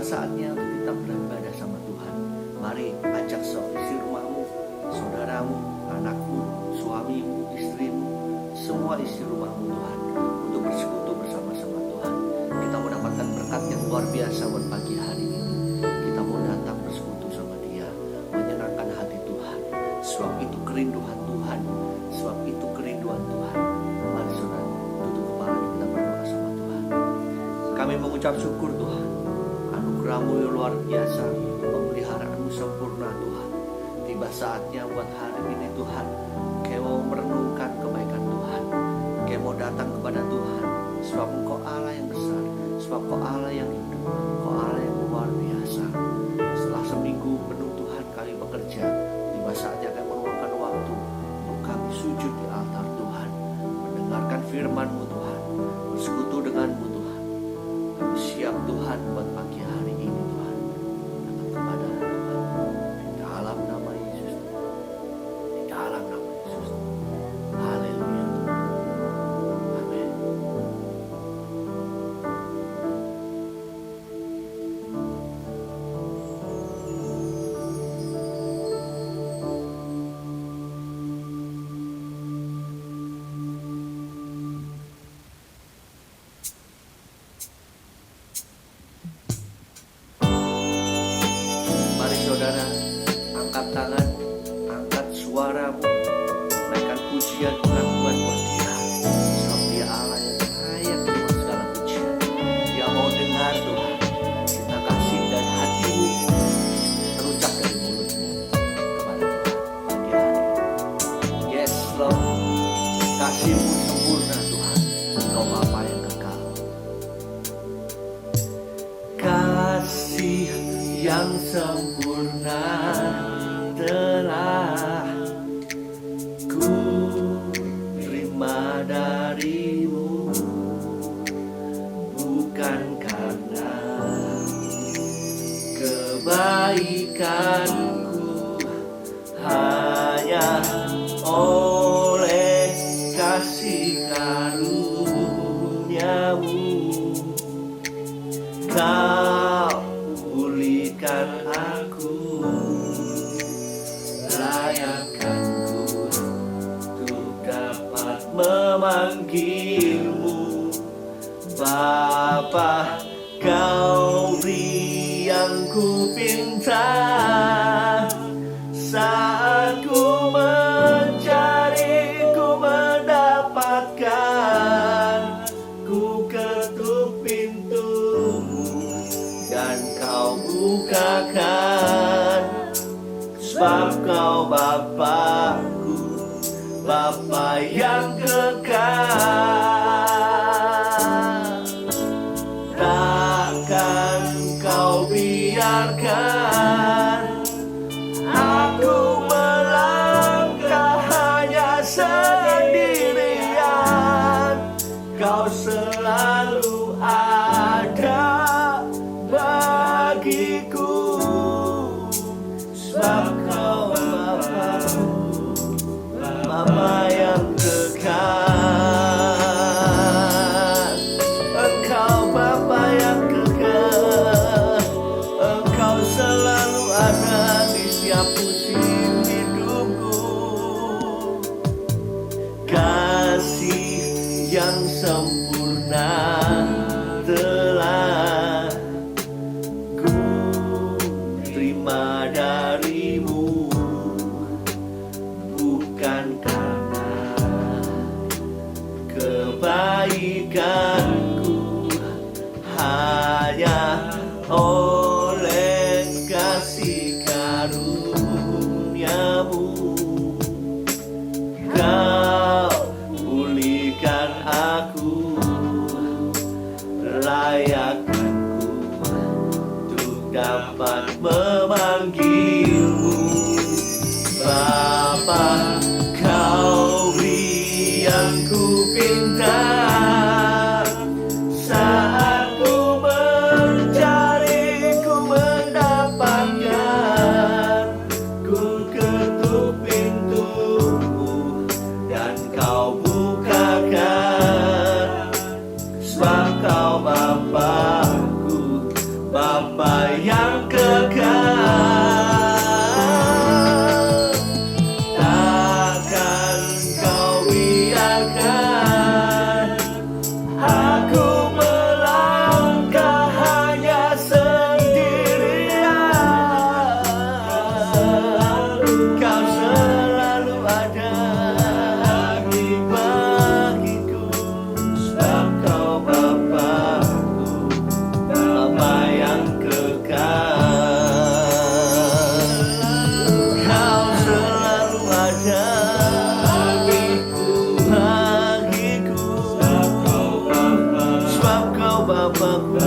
saatnya untuk kita beribadah sama Tuhan. Mari ajak isi rumahmu, saudaramu, anakmu, suamimu, istrimu, semua isi rumahmu Tuhan, untuk bersekutu bersama-sama Tuhan. Kita mau dapatkan berkat yang luar biasa buat pagi hari ini. Kita mau datang bersekutu sama Dia, menyenangkan hati Tuhan. Sebab itu kerinduan Tuhan, sebab itu kerinduan Tuhan. Mari saudara, tutup kepala kita berdoa sama Tuhan. Kami mengucap syukur Tuhan, anugerah-Mu yang luar biasa, pemeliharaan-Mu sempurna Tuhan. Tiba saatnya buat hari ini Tuhan, Kau mau merenungkan kebaikan Tuhan. Kau mau datang kepada Tuhan, sebab Engkau Allah yang besar, sebab Engkau Allah yang hidup, Engkau Allah yang luar biasa. Setelah seminggu penuh Tuhan kami bekerja, tiba saatnya kami meluangkan waktu untuk kami sujud di altar Tuhan, mendengarkan firman-Mu Tuhan, bersekutu dengan-Mu Tuhan. Kami siap Tuhan buat pagi hari ini Tuhan, datang kepada Tuhan di dalam nama Yesus, di dalam nama Yesus. Haleluya Tuhan. Amin. Mari saudara, angkat tangan, angkat suaramu, naikkan pujian pengakuan buat Dia. Sebab Dia Allah yang layak terima segala pujian. Dia mau dengar Tuhan cinta kasih dan hatimu terucap dari mulutmu kepada Tuhan pagi hari ini. Yes Lord, kasih-Mu sempurna Tuhan, Engkau Bapa yang kekal. Kasih yang sempurna telah ku terima dari-Mu, bukan karena kebaikanku, hanya oleh kasih karunia-Mu. Kau pulihkan aku, layakkanku untuk dapat memanggil-Mu Bapa. Kau beri yang ku pinta saat ku mencari, ku mendapatkan. Ku ketuk pintu-Mu dan Kau bukakan, sebab Kau Bapa-Ku, Bapa yang kekal. Takkan Kau biarkan aku melangkah hanya sendirian. Kau selalu ada bagiku, sebab Kau Bapa-Ku, Bapa yang kekal. Engkau Bapa yang kekal, Engkau selalu ada di setiap musim hidupku. Kasih yang sempurna telah ku terima dari-Mu, bukan karena kebaikanku, hanya oleh kasih karunia-Mu. Kau pulihkan aku, layakkanku untuk dapat memanggil-Mu Bapa. Kau beri yang ku pinta saat ku mencari, ku mendapatkan. Ku ketuk pintu-Mu dan Kau bukakan, sebab Kau Bapa-Ku, Bapa biarkan aku melangkah hanya sendirian. Kau selalu ada bagiku, sebab Kau Bapa-Ku, Bapa yang kekal. Kau selalu ada bagiku, sebab Kau Bapa-Ku,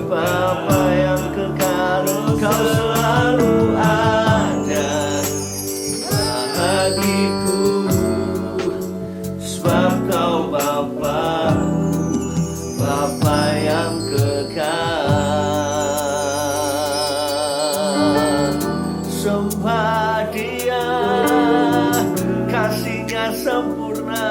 Bapa yang kekal. Kau selalu ada bagiku, sebab Kau Bapa-Ku, Bapa yang kekal. Sembah Dia, kasih-Nya sempurna.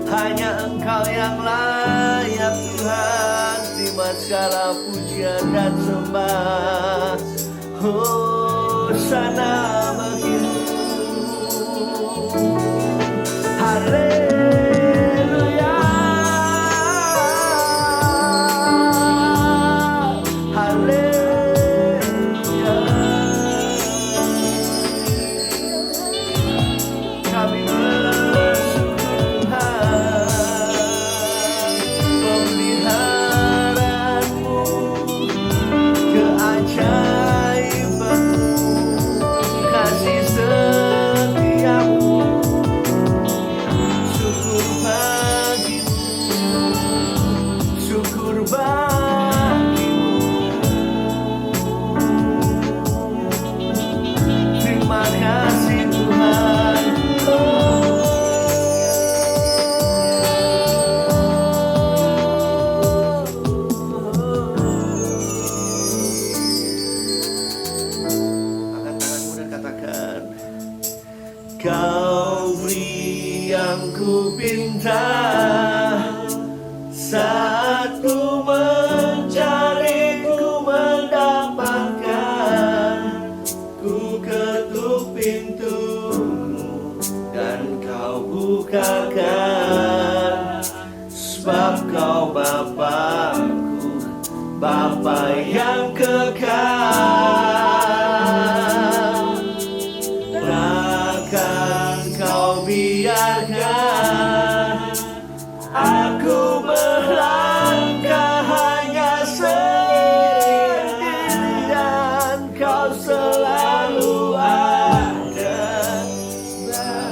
Hanya Engkau yang layak Tuhan, terima segala pujian dan sembah. Hosana bagimu. Haleluya, haleluya. Kami bersyukur Tuhan, pemeliharaan-Mu, keajaiban-Mu, kasih setia-Mu. Syukur bagimu, syukur bagimu. Terima kasih Tuhan. Angkat tanganmu dan katakan, Kau beri yang ku pinta, saat ku mencari ku mendapatkan. Ku ketuk pintu-Mu dan Kau bukakan, sebab Kau Bapa-Ku, Bapa yang kekal. Takkan Kau biarkan aku melangkah hanya sendirian. Kau selalu ada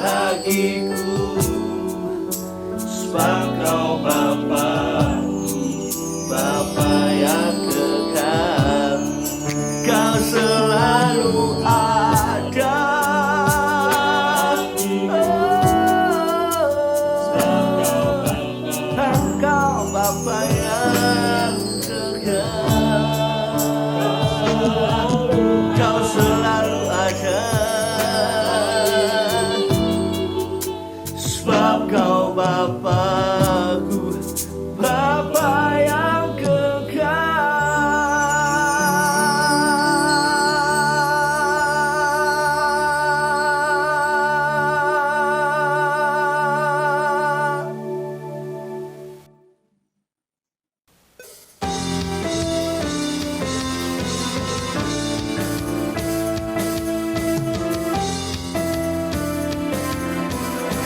bagiku, sebab Kau Bapa-Ku, Bapa yang kekal. Kau selalu ada. Engkau Bapa yang kekal. Kau selalu ada, sebab Kau Bapa-Ku, Bapa yang kekal.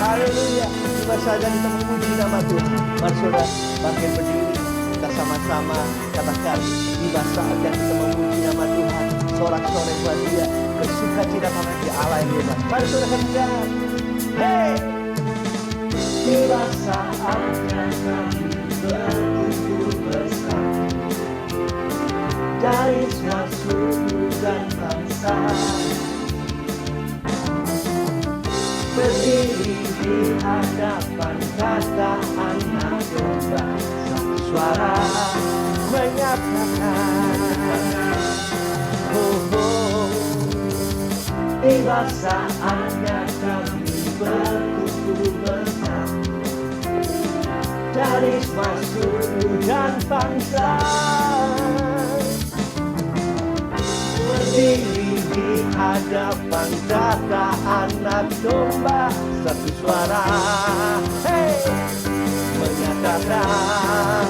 Haleluya, tiba saja kita memuji nama Tuhan. Mari saudara bangkit berdiri, kita sama-sama katakan, tiba saatnya kita memuji nama Tuhan. Sorak-sorai buat Dia, bersukacita karena Dia Allah yang hebat. Mari saudara katakan, hey, tiba saatnya kami berkumpul bersama dari semua suku dan bangsa, berdiri di hadapan kata anak domba, satu suara menyatakan, oh, oh, tiba saatnya kami berkumpul bersama dari semua suku dan bangsa, berdiri di hadapan ucapan kata anak domba, satu suara, hey, menyatakan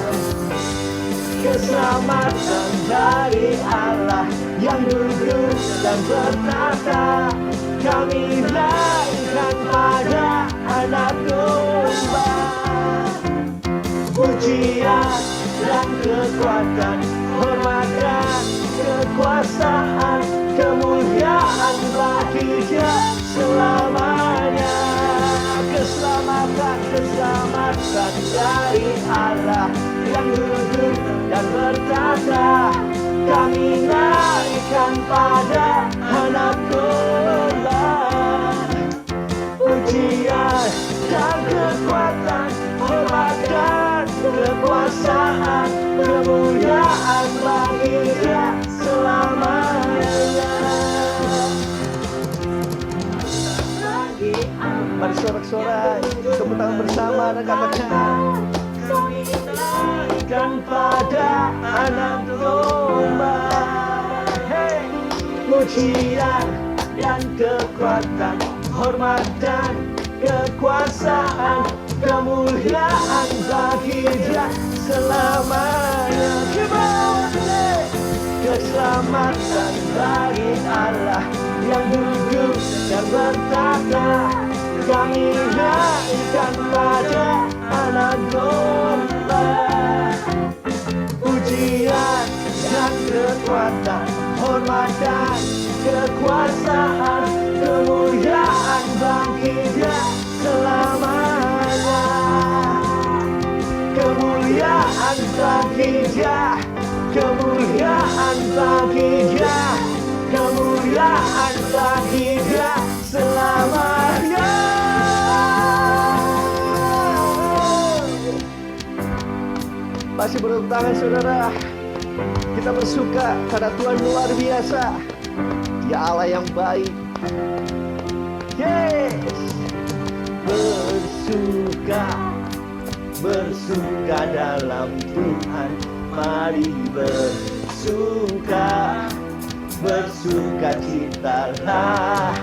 keselamatan dari Allah yang duduk dan bertata. Kami naikkan pada anak domba, pujian dan kekuatan, hormat dan kekuasaan, kemuliaan bagi Dia selamanya. Keselamatan dari Allah yang duduk dan bertata. Kami naikkan pada anak domba, pujian dan kekuatan, hormat dan kekuasaan, kemuliaan bagi Dia selamanya. Mari sorak-sorai, tepuk tangan bersama dan katakan, kami naikkan pada anak domba, hey, pujian dan kekuatan, hormat dan kekuasaan, kemuliaan bagi Dia selamanya. Keselamatan dari Allah yang duduk dan bertata. Kami naikkan pada anak domba, pujian dan kekuatan, hormat dan kekuasaan, kemuliaan bagi Dia selamanya. Kemuliaan bagi Dia, kemuliaan bagi Dia, kemuliaan bagi Dia selamanya. Masih bertepuk tangan saudara. Kita bersuka karena Tuhan luar biasa. Dia Allah yang baik. Yes. Bersuka dalam Tuhan. Mari bersuka citalah.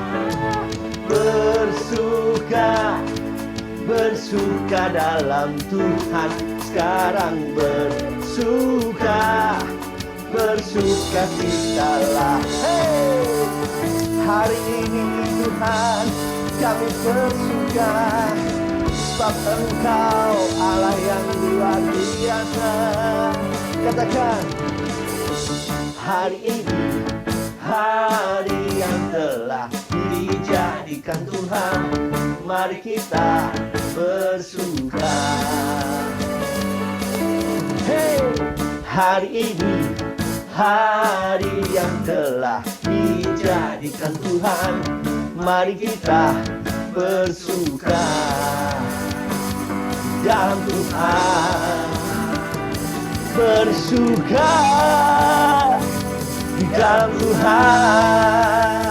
Bersuka dalam Tuhan. Sekarang bersuka citalah. Hey, hari ini Tuhan kami bersuka, sebab Engkau Allah yang luar biasa. Katakan, hari ini hari yang telah dijadikan Tuhan, mari kita bersuka. Hey, hari ini hari yang telah dijadikan Tuhan, mari kita bersuka dalam Tuhan. Bersuka di dalam Tuhan.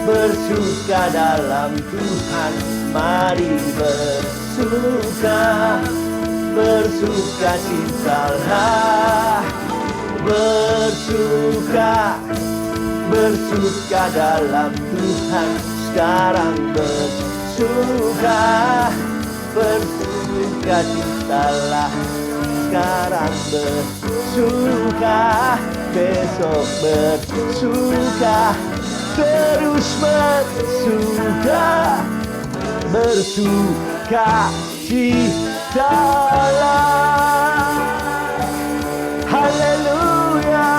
Bersuka dalam Tuhan. Mari bersuka citalah. Bersuka dalam Tuhan. Sekarang bersuka citalah. Sekarang bersuka, besok bersuka, terus bersuka citalah. Haleluya.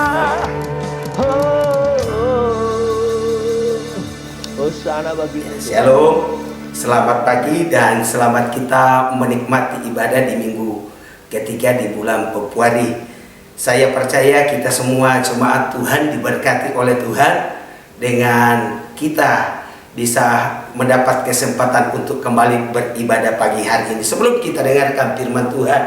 Hosana bagi Shalom. Selamat pagi dan selamat kita menikmati ibadah di minggu ketiga di bulan Februari. Saya percaya kita semua jemaat Tuhan diberkati oleh Tuhan dengan kita bisa mendapat kesempatan untuk kembali beribadah pagi hari ini. Sebelum kita dengarkan firman Tuhan,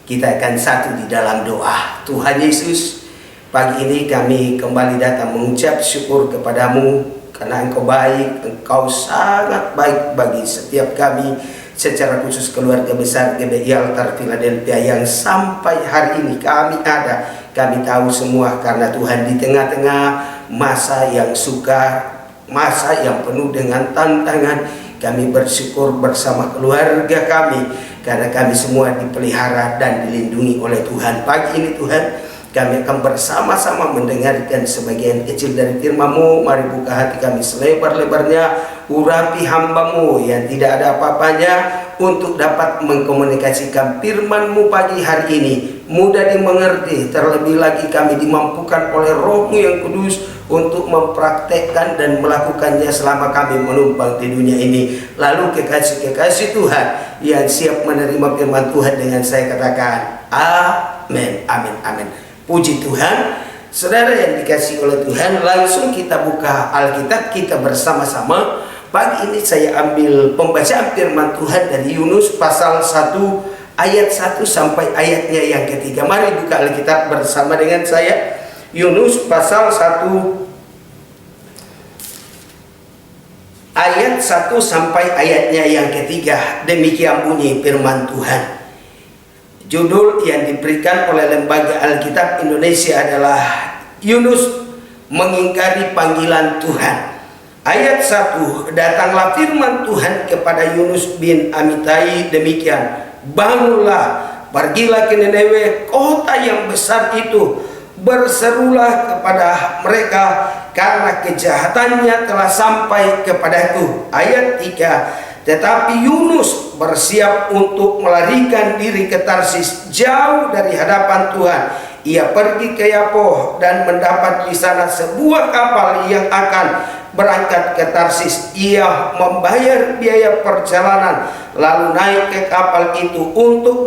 kita akan satu di dalam doa. Tuhan Yesus, pagi ini kami kembali datang mengucap syukur kepadamu karena Engkau baik, Engkau sangat baik bagi setiap kami, secara khusus keluarga besar GBI Altar Philadelphia yang sampai hari ini kami ada Kami tahu semua karena Tuhan di tengah-tengah masa yang sukar, masa yang penuh dengan tantangan, kami bersyukur bersama keluarga kami karena kami semua dipelihara dan dilindungi oleh Tuhan. Pagi ini Tuhan, kami akan bersama-sama mendengarkan sebagian kecil dari firman-Mu. Mari buka hati kami selebar-lebarnya, urapi hamba-Mu yang tidak ada apa-apanya untuk dapat mengkomunikasikan firman-Mu pagi hari ini. Mudah dimengerti, terlebih lagi kami dimampukan oleh Roh-Mu yang kudus untuk mempraktekkan dan melakukannya selama kami menumpang di dunia ini. Lalu kekasih-kekasih Tuhan yang siap menerima firman Tuhan dengan saya katakan amin, amin, amin. Puji Tuhan. Saudara yang dikasih oleh Tuhan, langsung kita buka Alkitab kita bersama-sama. Pagi ini saya ambil pembacaan firman Tuhan dari Yunus pasal 1 ayat 1 sampai ayatnya yang ketiga. Mari buka Alkitab bersama dengan saya. Yunus pasal 1 ayat 1 sampai ayatnya yang ketiga. Demikian bunyi firman Tuhan. Judul yang diberikan oleh Lembaga Alkitab Indonesia adalah Yunus mengingkari panggilan Tuhan. Ayat 1, datanglah firman Tuhan kepada Yunus bin Amitai demikian, bangunlah, pergilah ke Nineve, kota yang besar itu, berserulah kepada mereka karena kejahatannya telah sampai kepadaku. Ayat 3, tetapi Yunus bersiap untuk melarikan diri ke Tarsis jauh dari hadapan Tuhan. Ia pergi ke Yapo dan mendapat di sana sebuah kapal yang akan berangkat ke Tarsis. Ia membayar biaya perjalanan lalu naik ke kapal itu untuk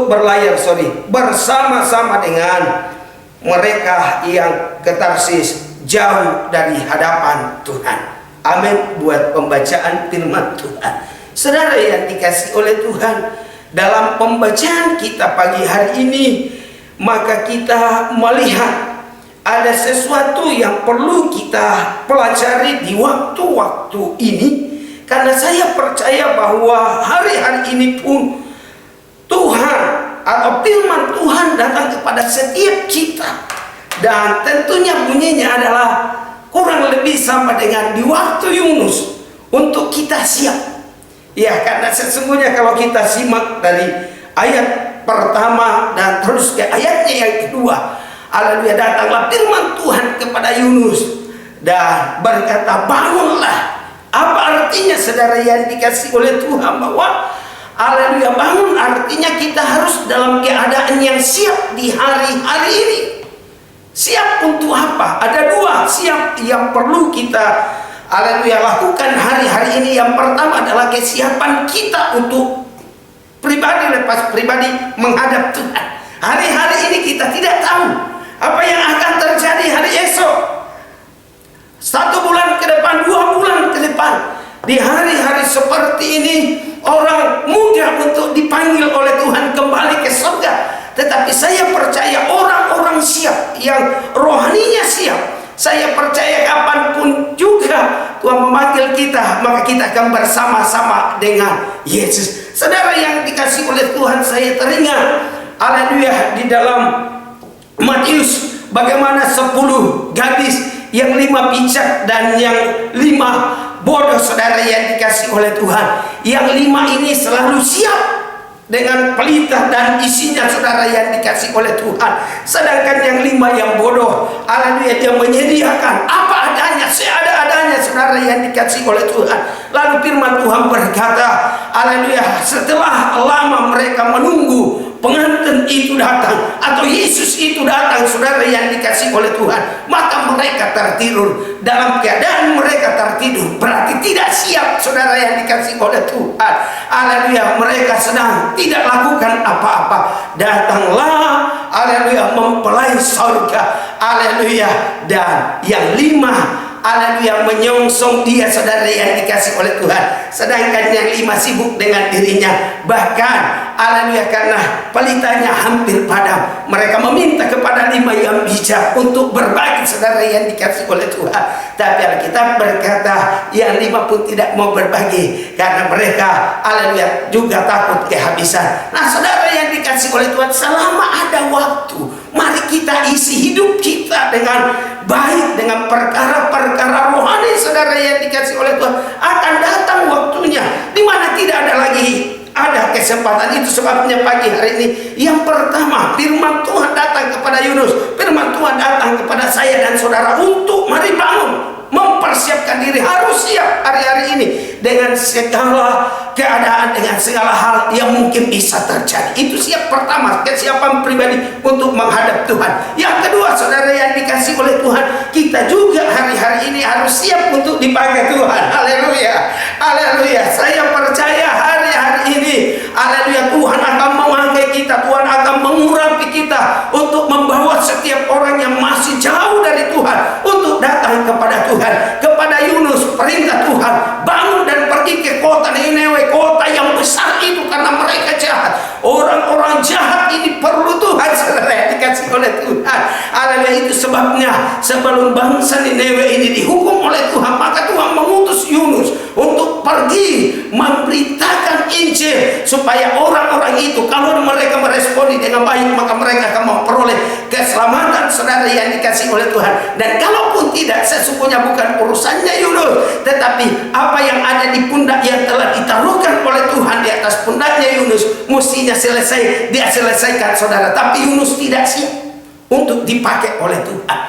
berlayar bersama-sama dengan mereka yang ke Tarsis jauh dari hadapan Tuhan. Amin buat pembacaan firman Tuhan. Saudara yang dikasih oleh Tuhan, dalam pembacaan kita pagi hari ini, maka kita melihat ada sesuatu yang perlu kita pelajari di waktu-waktu ini. Karena saya percaya bahwa hari-hari ini pun Tuhan atau firman Tuhan datang kepada setiap kita. Dan tentunya bunyinya adalah kurang lebih sama dengan di waktu Yunus untuk kita siap. Ya, karena sesungguhnya kalau kita simak dari ayat pertama dan terus ke ayatnya yang kedua, haleluya, datanglah firman Tuhan kepada Yunus dan berkata, bangunlah. Apa artinya saudara yang dikasih oleh Tuhan? Bahwa haleluya, bangun artinya kita harus dalam keadaan yang siap di hari-hari ini. Siap untuk apa? Ada dua siap yang perlu kita haleluya lakukan hari-hari ini. Yang pertama adalah kesiapan kita untuk pribadi lepas pribadi menghadap Tuhan. Hari-hari ini kita tidak tahu apa yang akan terjadi hari esok, 1 bulan ke depan, 2 bulan ke depan. Di hari-hari seperti ini orang mudah untuk dipanggil oleh Tuhan kembali ke surga. Tetapi saya percaya orang-orang siap, yang rohaninya siap, saya percaya kapanpun juga Tuhan memanggil kita, maka kita akan bersama-sama dengan Yesus. Saudara yang dikasih oleh Tuhan, saya teringat haleluya di dalam Matius bagaimana 10 gadis, yang 5 bijak dan yang 5 bodoh. Saudara yang dikasih oleh Tuhan, yang 5 ini selalu siap dengan pelita dan isinya, saudara yang dikasih oleh Tuhan. Sedangkan yang 5 yang bodoh, haleluya, dia menyediakan apa adanya, seada-adanya, saudara yang dikasih oleh Tuhan. Lalu firman Tuhan berkata, haleluya, setelah lama mereka menunggu pengantin itu datang atau Yesus itu datang, saudara yang dikasih oleh Tuhan, maka mereka tertidur. Dalam keadaan mereka tertidur berarti tidak siap, saudara yang dikasih oleh Tuhan. Haleluya, mereka sedang tidak lakukan apa-apa. Datanglah haleluya mempelai surga, haleluya, dan yang 5 haleluya menyongsong dia, saudara yang dikasih oleh Tuhan. Sedangkan yang 5 sibuk dengan dirinya. Bahkan Haleluya, karena pelitanya hampir padam. Mereka meminta kepada 5 yang bijak untuk berbagi, saudara yang dikasih oleh Tuhan. Tapi Alkitab berkata yang 5 pun tidak mau berbagi karena mereka, haleluya, juga takut kehabisan. Nah, saudara yang dikasih oleh Tuhan, selama ada waktu, mari kita isi hidup kita dengan baik, dengan perkara-perkara rohani. Saudara yang dikasih oleh Tuhan, akan datang waktunya di mana tidak ada lagi ada kesempatan. Itu sebabnya pagi hari ini yang pertama, firman Tuhan datang kepada Yunus, firman Tuhan datang kepada saya dan saudara untuk mari bangun, mempersiapkan diri. Harus siap hari-hari ini dengan segala keadaan, dengan segala hal yang mungkin bisa terjadi. Itu siap pertama, kesiapan pribadi untuk menghadap Tuhan. Yang kedua, saudara yang dikasih oleh Tuhan, kita juga hari-hari ini harus siap untuk dipakai Tuhan. Haleluya, haleluya. Saya percaya hari-hari ini, haleluya, Tuhan akan memakai kita, Tuhan akan mengurapi kita untuk membawa setiap orang yang masih jauh dari Tuhan untuk datang kepada Tuhan. Kepada Yunus, perintah Tuhan, bangun dan pergi ke kota Niniwe, kota yang besar itu, karena mereka jahat. Orang-orang jahat ini perlu Tuhan, saudara yang dikasih oleh Tuhan. Haleluya. Itu sebabnya sebelum bangsa Niniwe ini dihukum oleh Tuhan, maka Tuhan mengutus Yunus untuk pergi memberitakan Injil, supaya orang-orang itu kalau mereka meresponi dengan baik, maka mereka akan memperoleh keselamatan, saudara yang dikasih oleh Tuhan. Dan kalaupun tidak, sesungguhnya bukan urusannya Yunus, tetapi apa yang ada di pundak yang telah ditaruhkan oleh Tuhan di atas pundaknya Yunus, mestinya selesai, dia selesaikan, saudara. Tapi Yunus tidak siap untuk dipakai oleh Tuhan.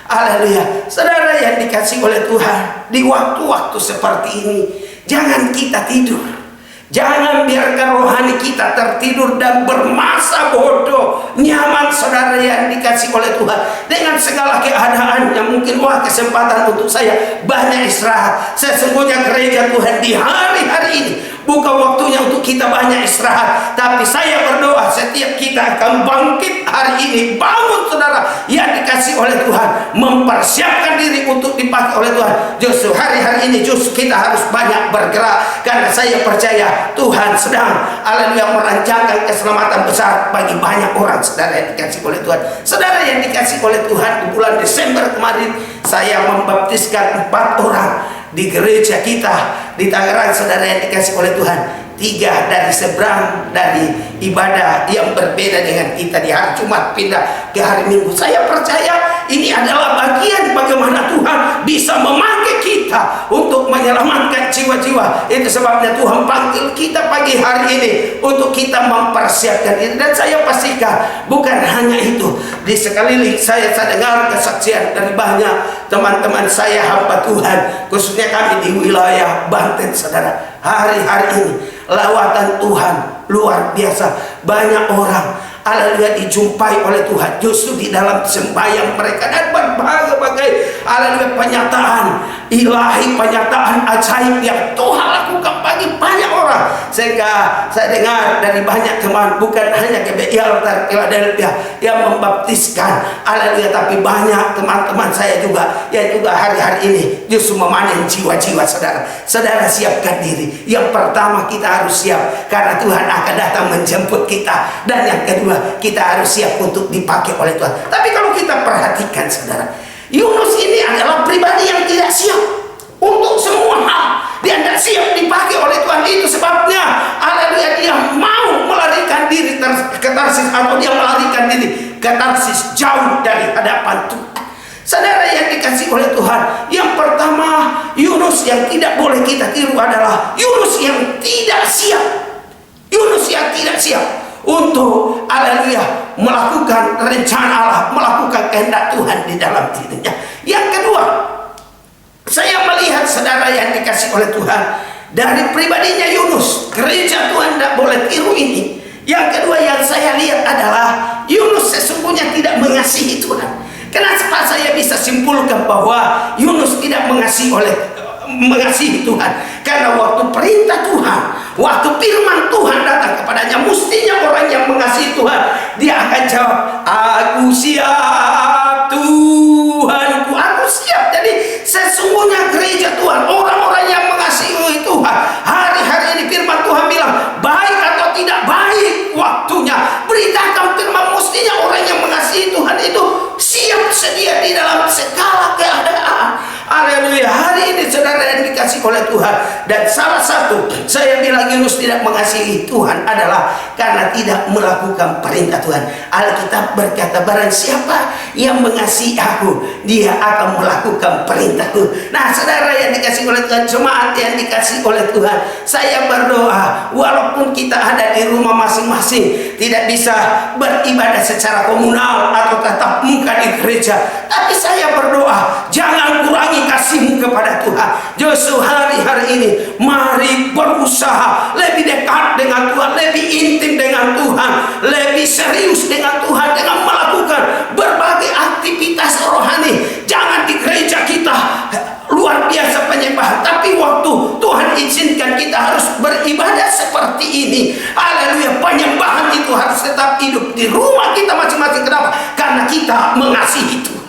Haleluya. Saudara yang dikasih oleh Tuhan, di waktu-waktu seperti ini, jangan kita tidur. Jangan biarkan rohani kita tertidur dan bermasa bodoh nyaman, saudara yang dikasih oleh Tuhan, dengan segala keadaan yang mungkin, wah, kesempatan untuk saya banyak istirahat. Sesungguhnya gereja Tuhan di hari-hari ini bukan waktunya untuk kita banyak istirahat, tapi saya berdoa setiap kita akan bangkit hari ini. Bangun, saudara yang dikasih oleh Tuhan, mempersiapkan diri untuk dipakai oleh Tuhan. Justru hari-hari ini justru kita harus banyak bergerak, karena saya percaya Tuhan sedang, haleluya, merancangkan keselamatan besar bagi banyak orang, saudara yang dikasih oleh Tuhan. Saudara yang dikasih oleh Tuhan, di bulan Desember kemarin saya membaptiskan 4 orang di gereja kita di Tangerang, saudara yang dikasih oleh Tuhan. 3 dari seberang dari ibadah yang berbeda dengan kita di hari Jumat pindah ke hari Minggu. Saya percaya ini adalah bagian bagaimana Tuhan bisa memakai kita untuk menyelamatkan jiwa-jiwa. Itu sebabnya Tuhan panggil kita pagi hari ini untuk kita mempersiapkan diri. Dan saya pastikan bukan hanya itu, di sekeliling saya dengar kesaksian dari banyak teman-teman saya, hamba Tuhan, khususnya kami di wilayah Banten, saudara. Hari-hari ini lawatan Tuhan luar biasa. Banyak orang, haleluya, dijumpai oleh Tuhan justru di dalam sembahyang mereka, dan berbagai-bagai, haleluya, penyataan ilahi, penyataan ajaib yang Tuhan lakukan bagi banyak orang. Sehingga saya dengar dari banyak teman, bukan hanya GBI Altar Philadelphia yang membaptiskan, haleluya, tapi banyak teman-teman saya juga yang juga hari-hari ini justru memanen jiwa-jiwa, saudara. Saudara siapkan diri. Yang pertama, kita harus siap karena Tuhan akan datang menjemput kita. Dan yang kedua, kita harus siap untuk dipakai oleh Tuhan. Tapi kalau kita perhatikan, saudara, Yunus ini adalah pribadi yang tidak siap untuk semua hal. Dia tidak siap dipakai oleh Tuhan. Itu sebabnya, haleluya, dia mau melarikan diri ke Tarsis, atau dia melarikan diri ke Tarsis jauh dari hadapan Tuhan. Saudara yang dikasih oleh Tuhan, yang pertama, Yunus yang tidak boleh kita tiru adalah Yunus yang tidak siap. Yunus yang tidak siap untuk, haleluya, melakukan rencana Allah, melakukan kehendak Tuhan di dalam dirinya. Yang kedua, saya melihat, saudara yang dikasih oleh Tuhan, dari pribadinya Yunus, gereja Tuhan tidak boleh tiru ini. Yang kedua yang saya lihat adalah Yunus sesungguhnya tidak mengasihi Tuhan. Kenapa saya bisa simpulkan bahwa Yunus tidak mengasihi Tuhan? Karena waktu perintah Tuhan, waktu firman Tuhan datang kepadanya, mestinya orang yang mengasihi Tuhan, dia akan jawab, aku siap Tuhanku, aku siap. Jadi sesungguhnya gereja Tuhan, orang-orang yang mengasihi Tuhan, hari-hari ini firman Tuhan bilang, baik atau tidak baik dikasih oleh Tuhan. Dan salah satu saya bilang Yunus tidak mengasihi Tuhan adalah karena tidak melakukan perintah Tuhan. Alkitab berkata, barang siapa yang mengasihi aku, dia akan melakukan perintahku. Nah, saudara yang dikasih oleh Tuhan, jemaat yang dikasih oleh Tuhan, saya berdoa walaupun kita ada di rumah masing-masing, tidak bisa beribadah secara komunal atau tatap muka di gereja, tapi saya berdoa jangan kurangi kasihmu kepada Tuhan. Justru hari-hari ini mari berusaha lebih dekat dengan Tuhan, lebih intim dengan Tuhan, lebih serius dengan Tuhan dengan melakukan berbagai aktivitas rohani. Jangan di gereja kita luar biasa penyembahan, tapi waktu Tuhan izinkan kita harus beribadah seperti ini, haleluya, penyembahan itu harus tetap hidup di rumah kita masing-masing. Kenapa? Karena kita mengasihi Tuhan.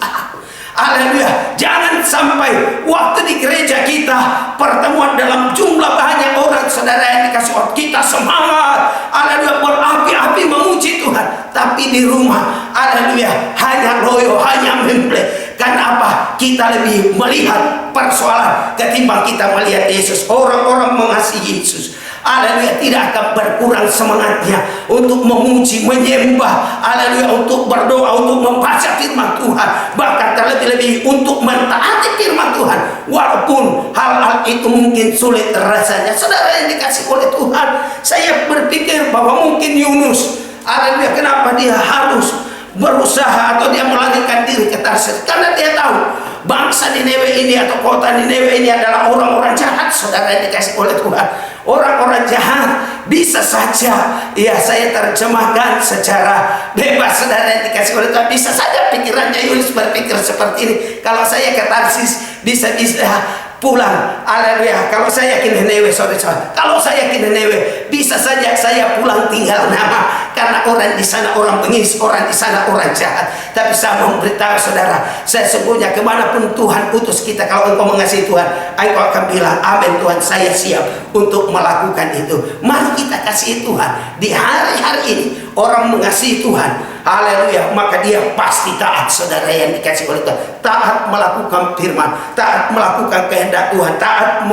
Haleluya. Jangan sampai waktu di gereja kita pertemuan dalam jumlah banyak orang, saudara yang dikasih Allah, kita semangat, haleluya, berapi-api memuji Tuhan, tapi di rumah, haleluya, hanya loyo, hanya memble. Karena apa? Kita lebih melihat persoalan ketimbang kita melihat Yesus. Orang-orang mengasihi Yesus, haleluya, tidak akan berkurang semangatnya untuk memuji, menyembah, haleluya, untuk berdoa, untuk membaca firman Tuhan, bahkan terlebih-lebih untuk mentaati firman Tuhan, walaupun hal-hal itu mungkin sulit rasanya. Saudara yang dikasih oleh Tuhan, saya berpikir bahwa mungkin Yunus, haleluya, kenapa dia harus berusaha atau dia melarikan diri ke Tarsis? Karena dia tahu bangsa Niniwe ini atau kota Niniwe ini adalah orang-orang jahat. Saudara yang dikasih oleh Tuhan, orang-orang jahat bisa saja, ya saya terjemahkan secara bebas, saudara yang dikasih oleh Tuhan, bisa saja pikirannya Yunus berpikir seperti ini, kalau saya ke Tarsis bisa-bisa pulang, haleluya. Kalau saya ke Niniwe, saudara, kalau saya ke Niniwe, bisa saja saya pulang tinggal nama, karena orang di sana orang bengis, orang di sana orang jahat. Tapi saya memberitahu saudara, sesungguhnya kemanapun Tuhan utus kita, kalau engkau mengasihi Tuhan, engkau akan bilang, amin Tuhan, saya siap untuk melakukan itu. Mari kita kasih Tuhan di hari-hari ini. Orang mengasihi Tuhan, haleluya, maka dia pasti taat, saudara yang dikasih oleh Tuhan. Taat melakukan firman, taat melakukan kehendak Tuhan, taat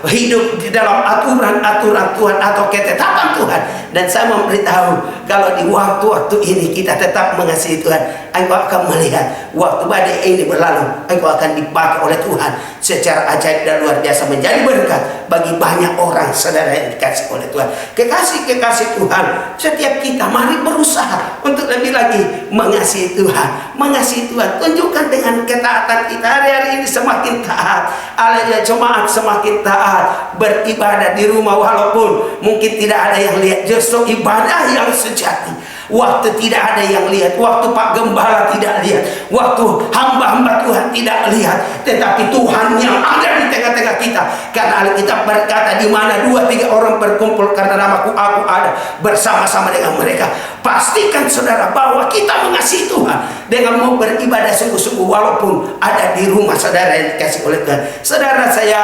hidup di dalam aturan-aturan Tuhan atau ketetapan Tuhan. Dan saya memberitahu, kalau di waktu-waktu ini kita tetap mengasihi Tuhan, engkau akan melihat waktu badai ini berlalu, engkau akan dipakai oleh Tuhan secara ajaib dan luar biasa, menjadi berkat bagi banyak orang, saudara yang dikasih oleh Tuhan. Kekasih-kekasih Tuhan, setiap kita mari berusaha untuk lebih lagi mengasihi Tuhan. Mengasihi Tuhan tunjukkan dengan ketaatan kita. Hari-hari ini semakin taat, haleluya, jemaat semakin taat beribadah di rumah, walaupun mungkin tidak ada yang lihat. Justru ibadah yang sejati, waktu tidak ada yang lihat, waktu Pak Gembala tidak lihat, waktu hamba-hamba Tuhan tidak lihat, tetapi Tuhan yang ada di tengah-tengah kita. Karena Alkitab berkata, di mana 2-3 orang berkumpul karena namaku, aku ada bersama-sama dengan mereka. Pastikan saudara bahwa kita mengasihi Tuhan dengan mau beribadah sungguh-sungguh, walaupun ada di rumah saudara yang dikasih oleh Tuhan. Saudara, saya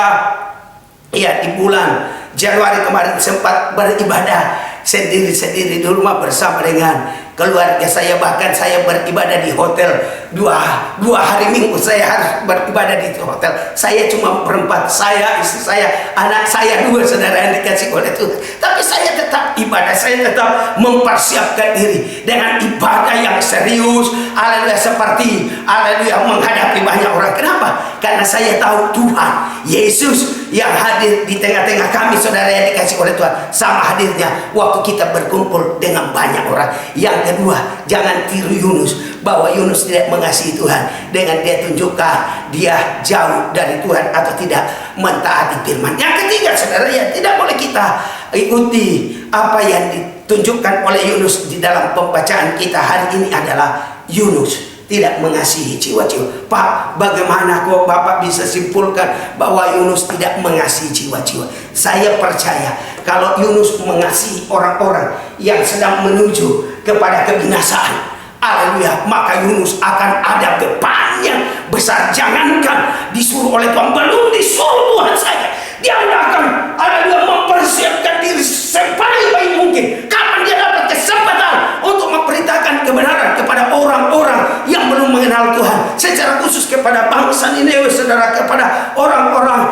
di bulan Januari kemarin sempat beribadah sendiri-sendiri di rumah bersama dengan keluarga saya. Bahkan saya beribadah di hotel dua hari minggu, saya harus beribadah di hotel. Saya cuma berempat, saya, istri saya, anak saya 2, saudara yang dikasih oleh Tuhan. Tapi saya tetap ibadah, saya tetap mempersiapkan diri dengan ibadah yang serius, haleluya, seperti haleluya menghadapi banyak orang. Kenapa? Karena saya tahu Tuhan Yesus yang hadir di tengah-tengah kami, saudara yang dikasih oleh Tuhan, sama hadirnya waktu kita berkumpul dengan banyak orang. Yang kedua, jangan tiru Yunus, bahwa Yunus tidak mengasihi Tuhan dengan dia tunjukkan dia jauh dari Tuhan atau tidak mentaati firman. Yang ketiga, saudara, ya tidak boleh kita ikuti apa yang ditunjukkan oleh Yunus di dalam pembacaan kita hari ini adalah Yunus tidak mengasihi jiwa-jiwa. Pak, bagaimana kok Bapak bisa simpulkan bahwa Yunus tidak mengasihi jiwa-jiwa? Saya percaya kalau Yunus mengasihi orang-orang yang sedang menuju kepada kebinasaan, haleluya, maka Yunus akan ada bebannya besar. Jangankan disuruh oleh Tuhan, belum disuruh Tuhan saja, dia akan haleluya mempersiapkan diri sebaik-baik mungkin. Kapan dia dapat kesempatan untuk memberitakan kebenaran kepada orang-orang yang belum mengenal Tuhan, secara khusus kepada bangsa Niniwe, saudara, kepada orang-orang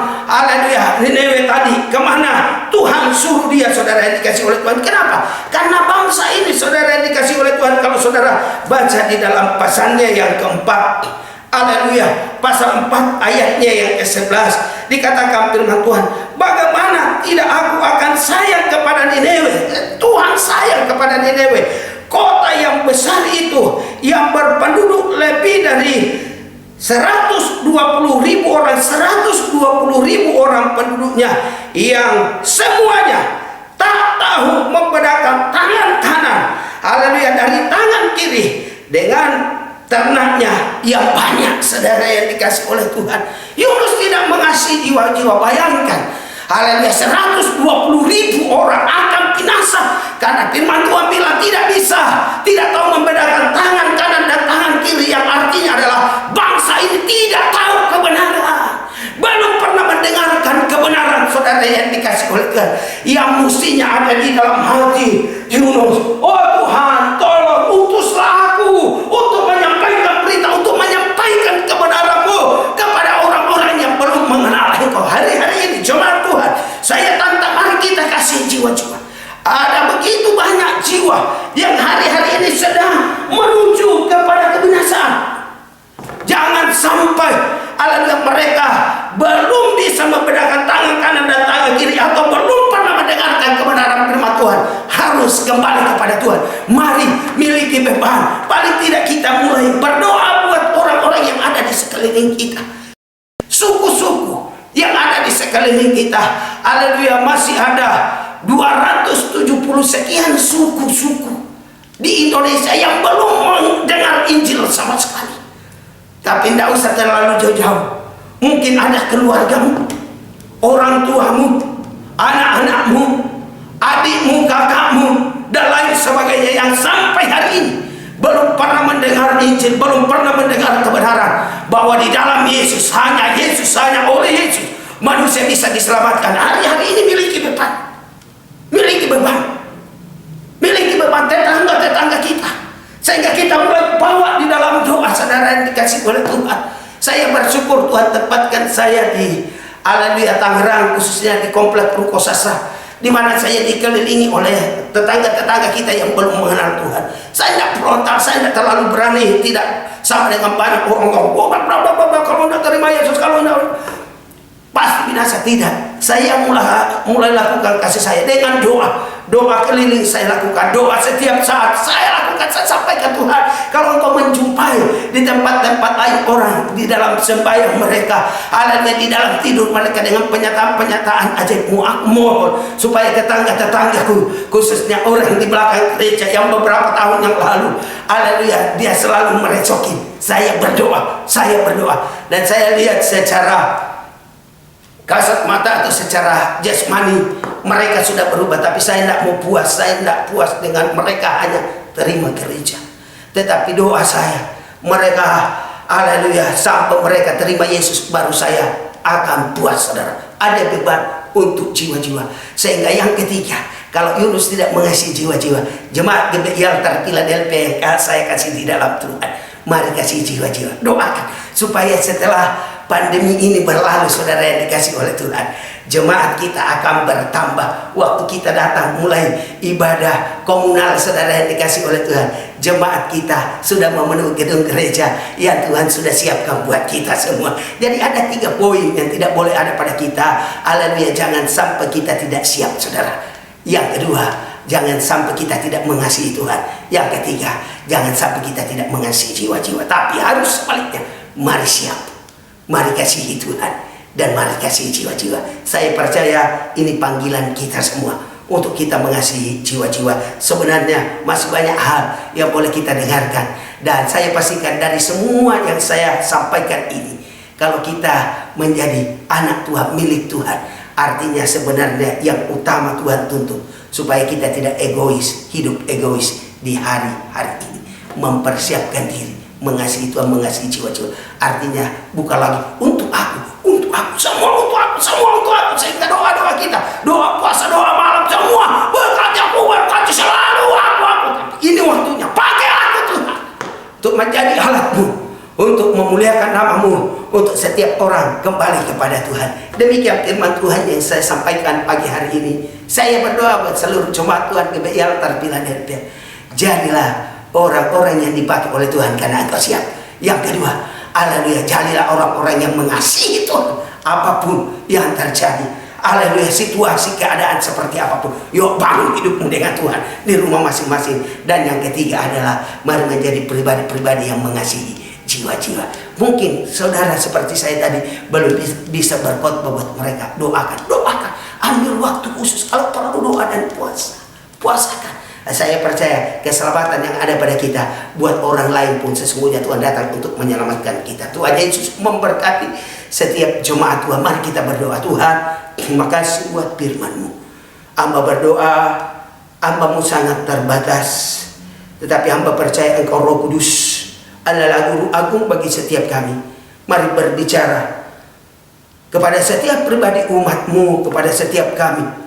Haleluya. Niniwe tadi kemana Tuhan suruh dia, saudara yang dikasih oleh Tuhan. Kenapa? Karena bangsa ini, saudara yang dikasih oleh Tuhan, kalau saudara baca di dalam pasalnya yang keempat, haleluya, pasal 4 ayatnya yang ke-11, dikatakan firman Tuhan, bagaimana tidak aku akan sayang kepada Niniwe. Tuhan sayang kepada Niniwe, kota yang besar itu, yang berpenduduk lebih dari 120.000 orang, 120.000 orang penduduknya, yang semuanya tak tahu membedakan tangan kanan, haleluya, dari tangan kiri dengan ternaknya yang banyak, saudara yang dikasih oleh Tuhan. Yunus tidak mengasihi jiwa-jiwa. Bayangkan, haleluya, 120.000 orang akan binasa karena firman Tuhan bilang tidak bisa, tidak tahu membedakan tangan kanan dan tangan kiri, yang artinya adalah bangsa ini tidak tahu kebenaran, belum pernah mendengarkan kebenaran, saudara yang dikasih oleh Tuhan, yang mestinya ada di dalam hati Yunus. Oh Tuhan, tolong utuslah aku untuk menyampaikan berita, untuk menyampaikan kebenaran-Mu kepada orang-orang yang belum mengenal Engkau. Hari-hari ini jemaat Tuhan, saya tantang, mari kita kasih jiwa-jiwa. Ada begitu banyak jiwa yang hari-hari ini sedang menuju kepada kebinasaan. Jangan sampai mereka belum bisa membedakan tangan kanan dan tangan kiri, atau belum pernah mendengarkan kebenaran firman Tuhan, harus kembali kepada Tuhan. Mari miliki beban. Paling tidak kita mulai berdoa buat orang-orang yang ada di sekeliling kita, suku-suku yang ada di sekeliling kita. Haleluya, masih ada 270 sekian suku-suku di Indonesia yang belum mendengar Injil sama sekali. Tapi tidak usah terlalu jauh-jauh. Mungkin ada keluargamu, orang tuamu, anak-anakmu, adikmu, kakakmu, dan lain sebagainya yang sampai hari ini belum pernah mendengar Injil, belum pernah mendengar kebenaran bahwa di dalam Yesus, hanya oleh Yesus manusia bisa diselamatkan. Hari-hari ini miliki beban, miliki beban tetangga kita, sehingga kita mulai bawa di dalam doa, saudara yang dikasih oleh Tuhan. Saya bersyukur Tuhan tempatkan saya di haleluya Tangerang, khususnya di komplek Rukosasa, di mana saya dikelilingi oleh tetangga-tetangga kita yang belum mengenal Tuhan. Saya tidak frontal, saya tidak terlalu berani, tidak sama dengan banyak orang ngomong, kalau tidak terima Yesus, kalau tidak pasti binasa. Tidak, saya mulai lakukan kasih saya dengan doa keliling. Saya lakukan doa setiap saat, saya lakukan, saya sampaikan Tuhan, kalau Engkau menjumpai di tempat-tempat lain orang di dalam sembahyang mereka, haleluya, di dalam tidur mereka dengan penyataan-penyataan ajaib-Mu, aku mohon supaya tetangga-tetanggaku, khususnya orang di belakang gereja yang beberapa tahun yang lalu, haleluya, dia selalu merecokin, saya berdoa, dan saya lihat secara kasat mata atau secara jasmani mereka sudah berubah. Tapi saya tidak mau puas, saya tidak puas dengan mereka hanya terima gereja. Tetapi doa saya, mereka haleluya sampai mereka terima Yesus, baru saya akan puas, saudara. Ada beban untuk jiwa-jiwa. Sehingga yang ketiga, kalau Yunus tidak mengasihi jiwa-jiwa, jemaat GBI Altar Philadelphia yang saya kasih di dalam Tuhan, mari kasih jiwa-jiwa. Doakan supaya setelah pandemi ini berlalu, saudara yang dikasih oleh Tuhan, jemaat kita akan bertambah. Waktu kita datang mulai ibadah komunal, saudara yang dikasih oleh Tuhan, jemaat kita sudah memenuhi gedung gereja yang Tuhan sudah siapkan buat kita semua. Jadi ada 3 poin yang tidak boleh ada pada kita. Haleluya, jangan sampai kita tidak siap, saudara. Yang kedua, jangan sampai kita tidak mengasihi Tuhan. Yang ketiga, jangan sampai kita tidak mengasihi jiwa-jiwa. Tapi harus sebaliknya, mari siap, mari kasihi Tuhan, dan mari kasihi jiwa-jiwa. Saya percaya ini panggilan kita semua untuk kita mengasihi jiwa-jiwa. Sebenarnya masih banyak hal yang boleh kita dengarkan, dan saya pastikan dari semua yang saya sampaikan ini, kalau kita menjadi anak Tuhan, milik Tuhan, artinya sebenarnya yang utama Tuhan tuntut supaya kita tidak egois, hidup egois di hari-hari ini, mempersiapkan diri, mengasihi Tuhan, mengasihi jiwa-jiwa. Artinya bukan lagi untuk aku, semua untuk aku. Sehingga doa-doa kita, doa puasa, doa malam, semua berkati selalu aku. Ini waktunya, pakai aku Tuhan untuk menjadi alat-Mu, untuk memuliakan nama-Mu, untuk setiap orang kembali kepada Tuhan. Demikian firman Tuhan yang saya sampaikan pagi hari ini. Saya berdoa buat seluruh jemaat Tuhan GBI terpilah dari Tuhan. Jadilah orang-orang yang dipakai oleh Tuhan karena engkau siap. Yang kedua, haleluya, jadilah orang-orang yang mengasihi Tuhan apapun yang terjadi. Haleluya, situasi keadaan seperti apapun, yuk bangun hidupmu dengan Tuhan di rumah masing-masing. Dan yang ketiga adalah mari menjadi pribadi-pribadi yang mengasihi jiwa-jiwa. Mungkin saudara seperti saya tadi belum bisa berkhotbah buat mereka. Doakan, ambil waktu khusus kalau perlu doa dan puasakan. Saya percaya keselamatan yang ada pada kita buat orang lain pun sesungguhnya Tuhan datang untuk menyelamatkan kita. Tuhan Yesus memberkati setiap jemaat Tuhan. Mari kita berdoa. Tuhan, terima kasih buat firman-Mu. Hamba berdoa, hamba-Mu sangat terbatas, tetapi hamba percaya Engkau Roh Kudus adalah guru agung bagi setiap kami. Mari berbicara kepada setiap pribadi umat-Mu, kepada setiap kami,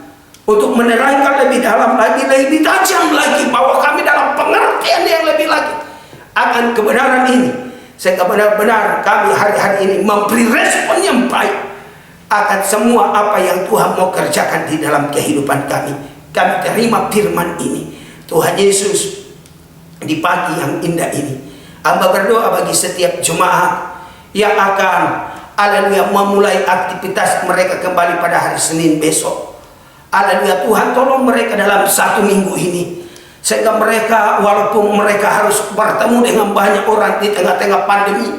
untuk menerangkan lebih dalam lagi, lebih tajam lagi, bahwa kami dalam pengertian yang lebih lagi akan kebenaran ini. Sehingga benar-benar kami hari-hari ini memberi respon yang baik akan semua apa yang Tuhan mau kerjakan di dalam kehidupan kami. Kami terima firman ini. Tuhan Yesus, di pagi yang indah ini, hamba berdoa bagi setiap jemaat yang akan, haleluya, memulai aktivitas mereka kembali pada hari Senin besok. Haleluya, Tuhan tolong mereka dalam 1 minggu ini, sehingga mereka, walaupun mereka harus bertemu dengan banyak orang di tengah-tengah pandemi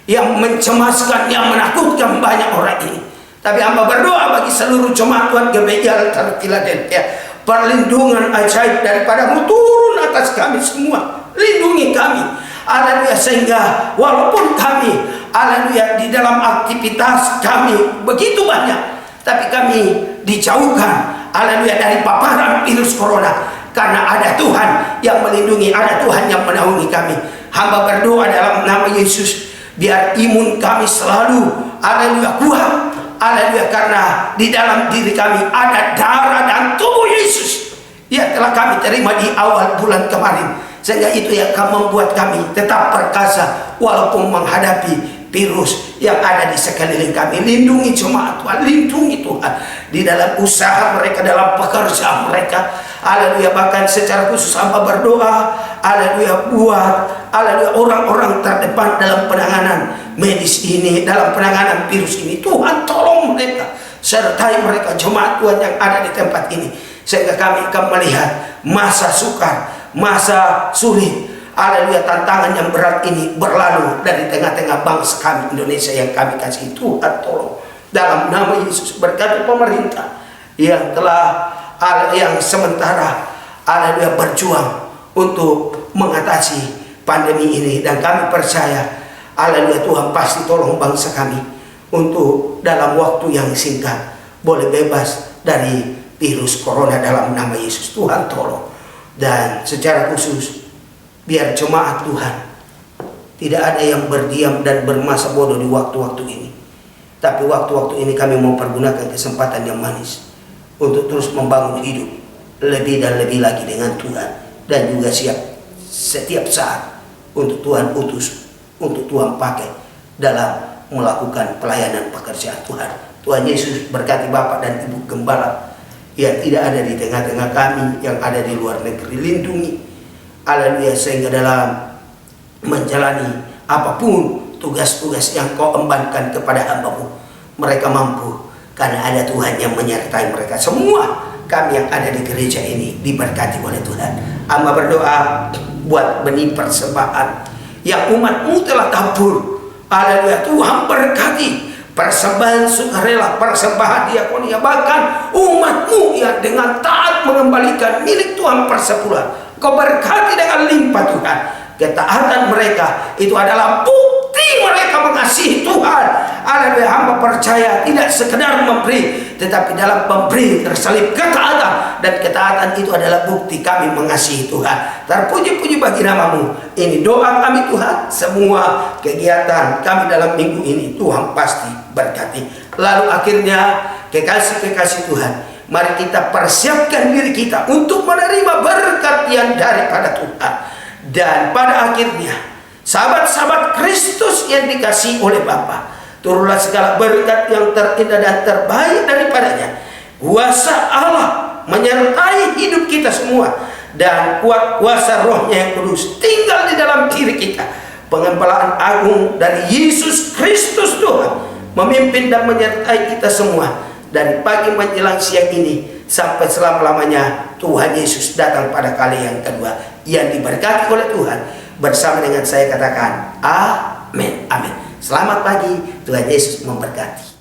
yang mencemaskan, yang menakutkan banyak orang ini, tapi hamba berdoa bagi seluruh jemaat Tuhan GBI Philadelphia, perlindungan ajaib daripada-Mu turun atas kami semua. Lindungi kami, haleluya, sehingga walaupun kami, haleluya, di dalam aktivitas kami begitu banyak, tapi kami dijauhkan, haleluya, dari paparan virus corona, karena ada Tuhan yang melindungi, ada Tuhan yang menaungi kami. Hamba berdoa dalam nama Yesus, biar imun kami selalu, haleluya, kuat, haleluya, karena di dalam diri kami ada darah dan tubuh Yesus yang telah kami terima di awal bulan kemarin, sehingga itu yang akan membuat kami tetap perkasa walaupun menghadapi virus yang ada di sekeliling kami. Lindungi jemaat Tuhan, lindungi Tuhan di dalam usaha mereka, dalam pekerjaan mereka, haleluya. Bahkan secara khusus hamba berdoa, haleluya, buat, haleluya, orang-orang terdepan dalam penanganan medis ini, dalam penanganan virus ini. Tuhan tolong mereka, sertai mereka jemaat Tuhan yang ada di tempat ini, sehingga kami akan melihat masa sukar, masa sulit, haleluya, tantangan yang berat ini berlalu dari tengah-tengah bangsa kami Indonesia yang kami kasih. Tuhan tolong dalam nama Yesus. Berkati pemerintah yang telah, yang sementara, haleluya, berjuang untuk mengatasi pandemi ini, dan kami percaya, haleluya, Tuhan pasti tolong bangsa kami untuk dalam waktu yang singkat boleh bebas dari virus corona dalam nama Yesus. Tuhan tolong. Dan secara khusus biar jemaat Tuhan tidak ada yang berdiam dan bermasa bodoh di waktu-waktu ini, tapi waktu-waktu ini kami mau pergunakan kesempatan yang manis untuk terus membangun hidup lebih dan lebih lagi dengan Tuhan, dan juga siap setiap saat untuk Tuhan utus, untuk Tuhan pakai dalam melakukan pelayanan pekerjaan Tuhan. Tuhan Yesus berkati Bapak dan Ibu Gembala yang tidak ada di tengah-tengah kami, yang ada di luar negeri. Lindungi, haleluya, sehingga dalam menjalani apapun tugas-tugas yang Kau embankan kepada hamba-Mu, mereka mampu karena ada Tuhan yang menyertai mereka. Semua kami yang ada di gereja ini diberkati oleh Tuhan. Hamba berdoa buat benih persembahan yang umat-Mu telah tabur, haleluya, Tuhan berkati persembahan sukarela, persembahan diakonia, bahkan umat-Mu yang dengan taat mengembalikan milik Tuhan persepuluhan. Kau berkati dengan limpah Tuhan. Ketaatan mereka itu adalah bukti mereka mengasihi Tuhan. Haleluya, hamba percaya tidak sekedar memberi, tetapi dalam memberi terselip ketaatan, dan ketaatan itu adalah bukti kami mengasihi Tuhan. Terpuji-puji bagi nama-Mu. Ini doa kami Tuhan. Semua kegiatan kami dalam minggu ini Tuhan pasti berkati. Lalu akhirnya kekasih-kekasih Tuhan, mari kita persiapkan diri kita untuk menerima berkat yang daripada Tuhan. Dan pada akhirnya, sahabat-sahabat Kristus yang dikasihi oleh Bapa, turunlah segala berkat yang terindah dan terbaik daripadanya. Kuasa Allah menyertai hidup kita semua, dan kuasa Rohnya yang kudus tinggal di dalam diri kita. Pengempalaan agung dari Yesus Kristus Tuhan memimpin dan menyertai kita semua dari pagi menjelang siang ini sampai selama-lamanya. Tuhan Yesus datang pada kali yang kedua yang diberkati oleh Tuhan. Bersama dengan saya katakan amin, amin. Selamat pagi, Tuhan Yesus memberkati.